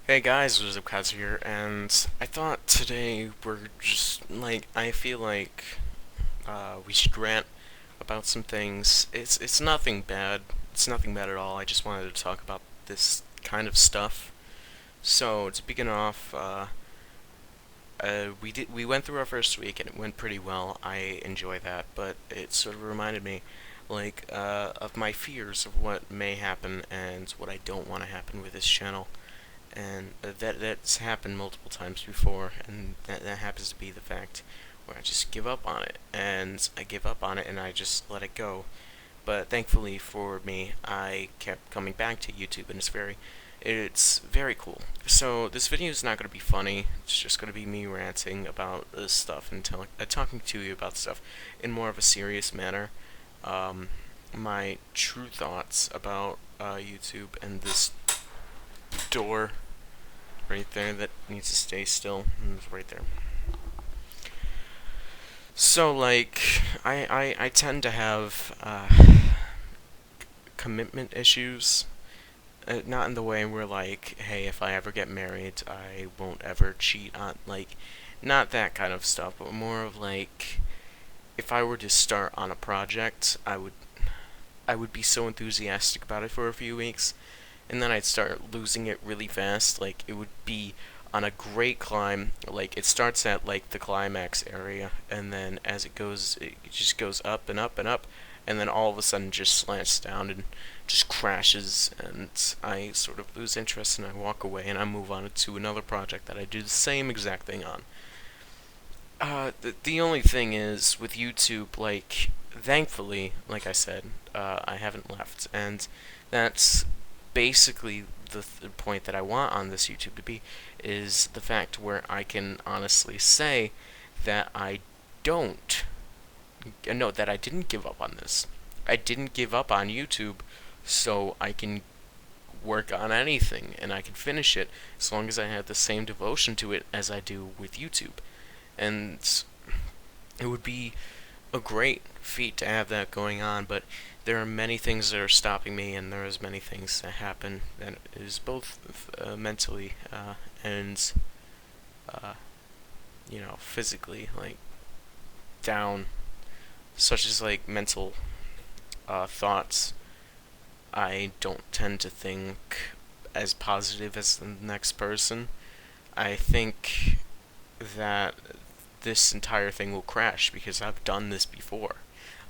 Hey guys, it was Kaz here, and I thought today I feel like we should rant about some things. It's nothing bad. It's nothing bad at all. I just wanted to talk about this kind of stuff. So to begin off, we went through our first week and it went pretty well. I enjoy that, but it sort of reminded me, of my fears of what may happen and what I don't want to happen with this channel. And that's happened multiple times before, and that happens to be the fact where I just give up on it, and I give up on it, and I just let it go. But thankfully for me, I kept coming back to YouTube, and it's very cool. So this video is not going to be funny. It's just going to be me ranting about this stuff and talking to you about stuff in more of a serious manner. Um, my true thoughts about YouTube and this door right there that needs to stay still. It's right there. So, I tend to have commitment issues. Not in the way where, like, hey, if I ever get married, I won't ever cheat on, not that kind of stuff, but more of, like, if I were to start on a project, I would be so enthusiastic about it for a few weeks, and then I'd start losing it really fast. Like, it would be on a great climb. Like, it starts at like the climax area, and then as it goes, it just goes up and up and up, and then all of a sudden just slants down and just crashes, and I sort of lose interest and I walk away and I move on to another project that I do the same exact thing on. The only thing is with YouTube, like, thankfully, like I said, I haven't left, and that's basically the point that I want on this YouTube to be, is the fact where I can honestly say that I don't, no, that I didn't give up on this. I didn't give up on YouTube, so I can work on anything and I can finish it as long as I have the same devotion to it as I do with YouTube. And it would be a great feat to have that going on, but there are many things that are stopping me, and there is many things that happen that is both mentally and uh, physically, like, down, such as like mental thoughts. I don't tend to think as positive as the next person. I think that this entire thing will crash because I've done this before.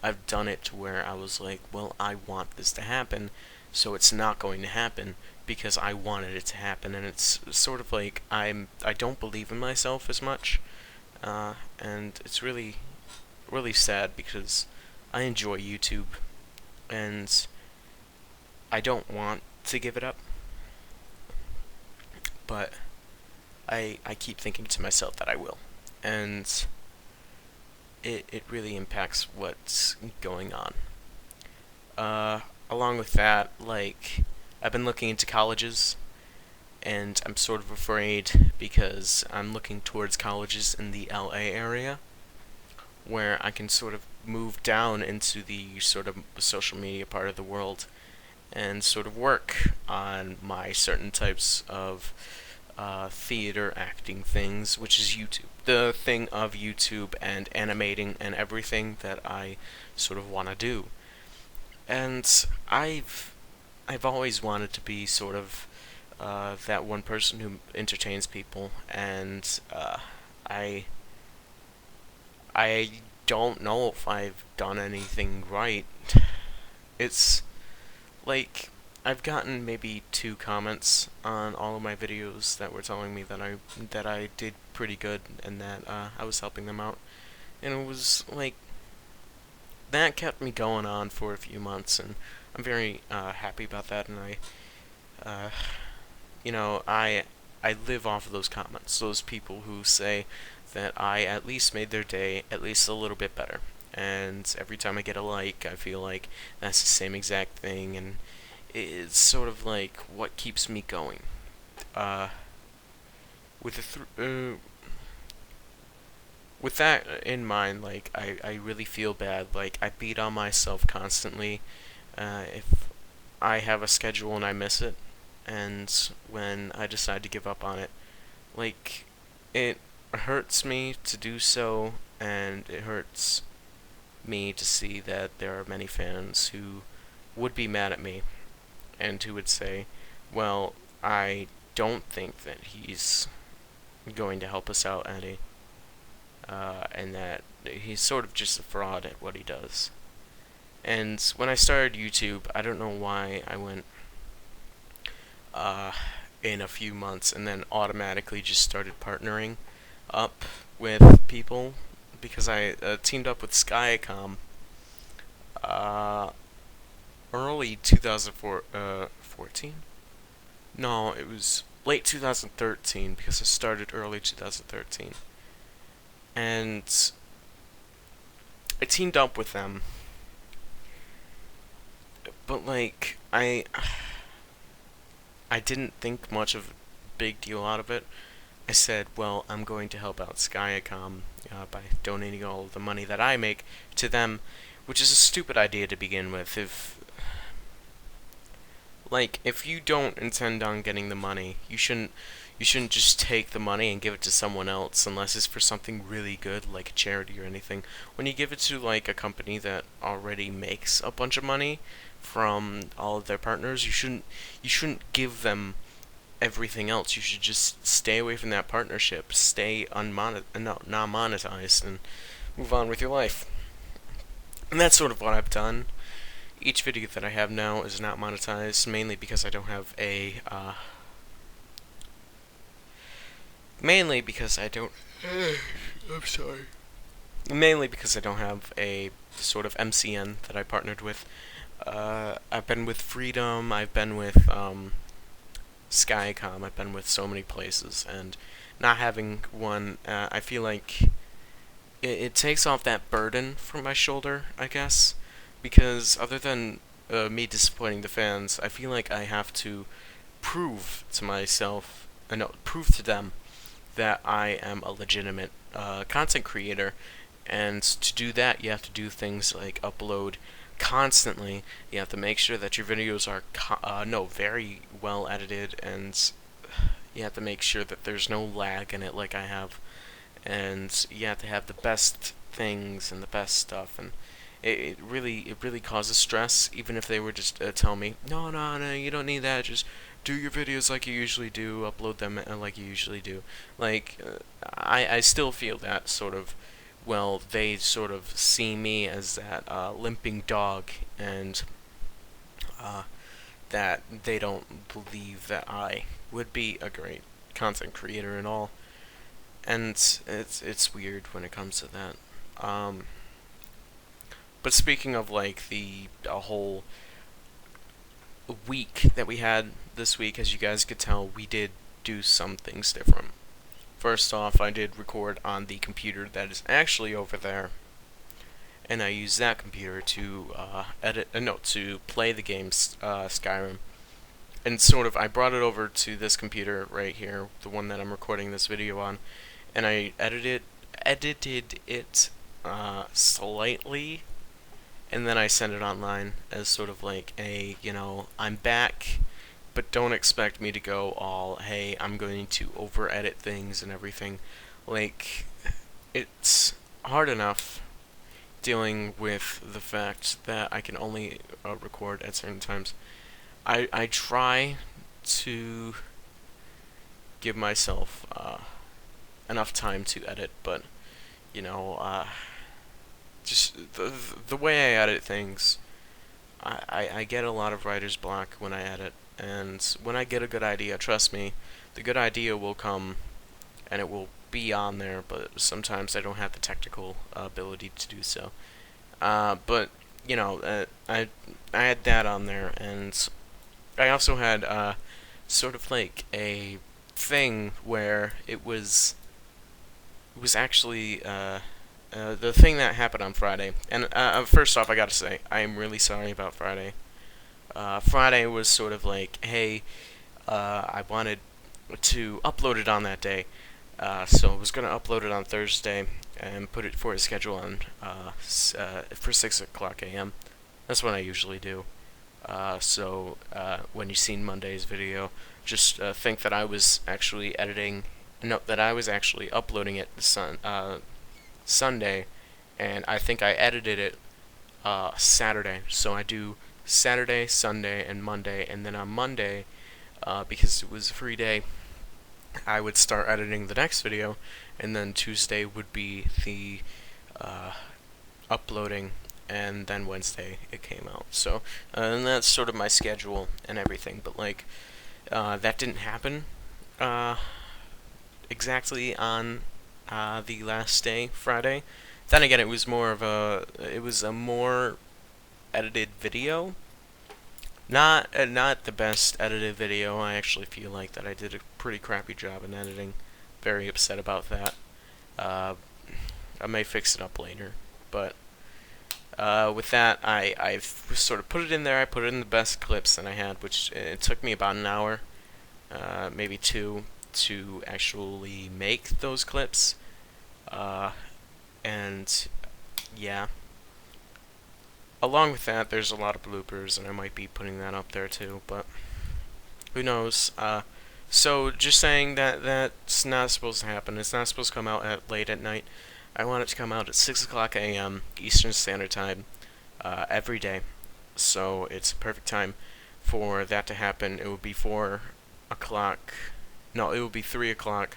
I've done it to where I was like, well, I want this to happen, so it's not going to happen because I wanted it to happen, and it's sort of like I don't believe in myself as much, and it's really sad because I enjoy YouTube, and I don't want to give it up, but I keep thinking to myself that I will, and it really impacts what's going on. Uh, Along with that, like, I've been looking into colleges, and I'm sort of afraid because I'm looking towards colleges in the LA area where I can sort of move down into the sort of social media part of the world and sort of work on my certain types of theater acting things, which is YouTube. The thing of YouTube and animating and everything that I sort of want to do. And I've always wanted to be sort of that one person who entertains people, and I I don't know if I've done anything right. It's like I've gotten maybe 2 comments on all of my videos that were telling me that I did pretty good and that I was helping them out, and it was like that kept me going on for a few months, and I'm very happy about that. And uh, I live off of those comments, those people who say that I at least made their day at least a little bit better. And every time I get a like, I feel like that's the same exact thing, and it's sort of like what keeps me going. Uh, with the with that in mind, like, I really feel bad. Like, I beat on myself constantly if I have a schedule and I miss it. and when I decide to give up on it, like, it hurts me to do so, and it hurts me to see that there are many fans who would be mad at me and who would say, well, I don't think that he's going to help us out any, and that he's sort of just a fraud at what he does. And when I started YouTube, I don't know why I went uh, in a few months and then automatically just started partnering up with people, because I teamed up with Skycom uh, early 2014. No, it was late 2013 because I started early 2013, and I teamed up with them. But like I didn't think much of a big deal out of it. I said, well, I'm going to help out Skyacom by donating all of the money that I make to them, which is a stupid idea to begin with. If you don't intend on getting the money, you shouldn't just take the money and give it to someone else unless it's for something really good, like a charity or anything. When you give it to like a company that already makes a bunch of money from all of their partners, you shouldn't give them everything else. You should just stay away from that partnership, stay non-monetized, and move on with your life. And that's sort of what I've done. Each video that I have now is not monetized, mainly because I don't have a, mainly because I don't, I'm sorry. Mainly because I don't have a sort of MCN that I partnered with. I've been with Freedom, I've been with, Skycom, I've been with so many places, and not having one, I feel like it takes off that burden from my shoulder, I guess. Because other than me disappointing the fans, I feel like I have to prove to myself, no, prove to them that I am a legitimate content creator, and to do that, you have to do things like upload constantly. You have to make sure that your videos are very well edited, and you have to make sure that there's no lag in it like I have, and you have to have the best things and the best stuff, and it really causes stress. Even if they were just tell me, no, you don't need that, just do your videos like you usually do, upload them like you usually do. I still feel that sort of, well, they sort of see me as that limping dog, and that they don't believe that I would be a great content creator and all. And it's weird when it comes to that. But speaking of like the whole week that we had this week, as you guys could tell, we did do some things different. First off, I did record on the computer that is actually over there, and I used that computer to to play the game Skyrim. And sort of, I brought it over to this computer right here, the one that I'm recording this video on, and I edited it slightly, and then I sent it online as sort of like a, I'm back, but don't expect me to go all, hey, I'm going to over-edit things and everything. Like, it's hard enough dealing with the fact that I can only record at certain times. I try to give myself enough time to edit, but, just the way I edit things, I get a lot of writer's block when I edit, and when I get a good idea, trust me, the good idea will come, and it will be on there, but sometimes I don't have the technical ability to do so. But, I had that on there, and I also had sort of like a thing where it was actually the thing that happened on Friday. And first off, I gotta say, I am really sorry about Friday. Friday was sort of like, hey, I wanted to upload it on that day, so I was gonna upload it on Thursday and put it for a schedule on for 6 o'clock a.m. That's what I usually do. When you seen Monday's video, just think that I was actually that I was actually uploading it Sunday, and I think I edited it Saturday. So I do Saturday, Sunday, and Monday, and then on Monday, because it was a free day, I would start editing the next video, and then Tuesday would be the uploading, and then Wednesday it came out. So, and that's sort of my schedule and everything, but like, that didn't happen exactly on the last day, Friday. Then again, it was a more edited video. Not the best edited video. I actually feel like that I did a pretty crappy job in editing. Very upset about that. I may fix it up later, but with that, I've sort of put it in there. I put it in the best clips that I had, which it took me about an hour, maybe two, to actually make those clips. And yeah. Along with that, there's a lot of bloopers, and I might be putting that up there too, but who knows. So just saying that that's not supposed to happen. It's not supposed to come out late at night. I want it to come out at 6 o'clock a.m. Eastern Standard Time every day. So it's a perfect time for that to happen. It would be 4 o'clock. No, it would be 3 o'clock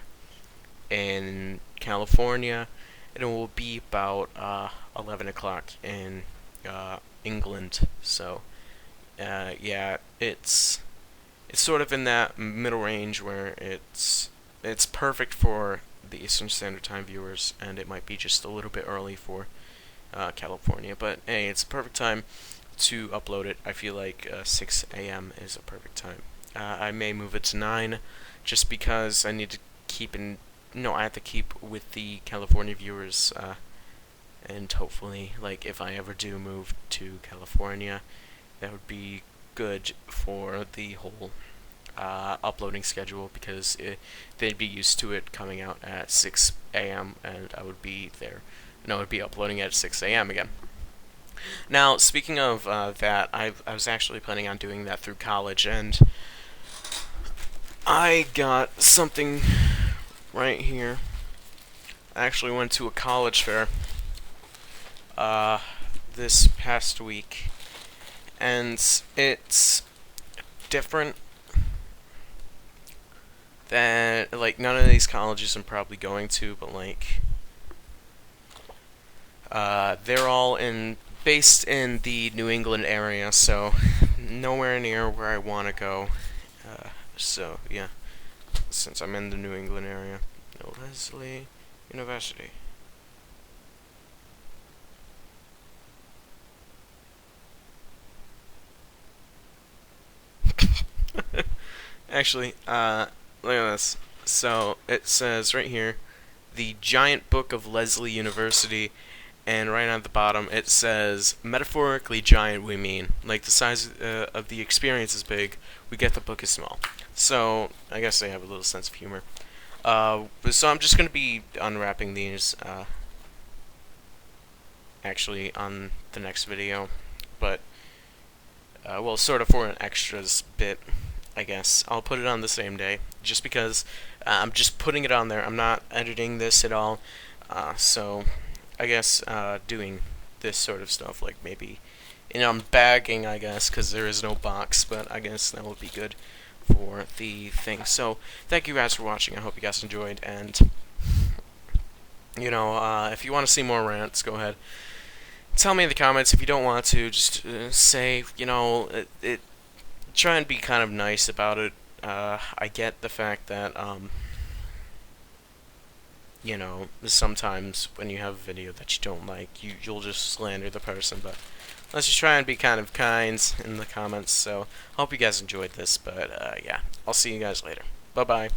in California, and it will be about 11 o'clock in England. So yeah, it's sort of in that middle range where it's perfect for the Eastern Standard Time viewers, and it might be just a little bit early for California. But hey, it's a perfect time to upload it. I feel like 6 a.m. is a perfect time. I may move it to 9, just because I need to keep in. No, I have to keep with the California viewers, and hopefully, like, if I ever do move to California, that would be good for the whole uploading schedule, because they'd be used to it coming out at 6 a.m. and I would be there, and I would be uploading at 6 a.m. again. Now, speaking of that, I was actually planning on doing that through college, and I got something right here. I actually went to a college fair this past week, and it's different than, like, none of these colleges I'm probably going to, but like they're all based in the New England area, so nowhere near where I want to go. So yeah, since I'm in the New England area. Wellesley University. Actually, look at this. So it says right here, the Giant Book of Lesley University, and right at the bottom it says, metaphorically giant we mean, like the size of the experience is big, we get the book is small. So I guess they have a little sense of humor. So I'm just going to be unwrapping these actually on the next video, but well, sort of for an extras bit, I guess. I'll put it on the same day, just because I'm just putting it on there. I'm not editing this at all, so I guess doing this sort of stuff, like maybe, I'm bagging, I guess, because there is no box, but I guess that would be good for the thing. So thank you guys for watching. I hope you guys enjoyed, and if you want to see more rants, go ahead, tell me in the comments. If you don't want to, just say, try and be kind of nice about it. I get the fact that sometimes when you have a video that you don't like, you'll just slander the person, but let's just try and be kind of kind in the comments. So, hope you guys enjoyed this, but yeah, I'll see you guys later. Bye-bye.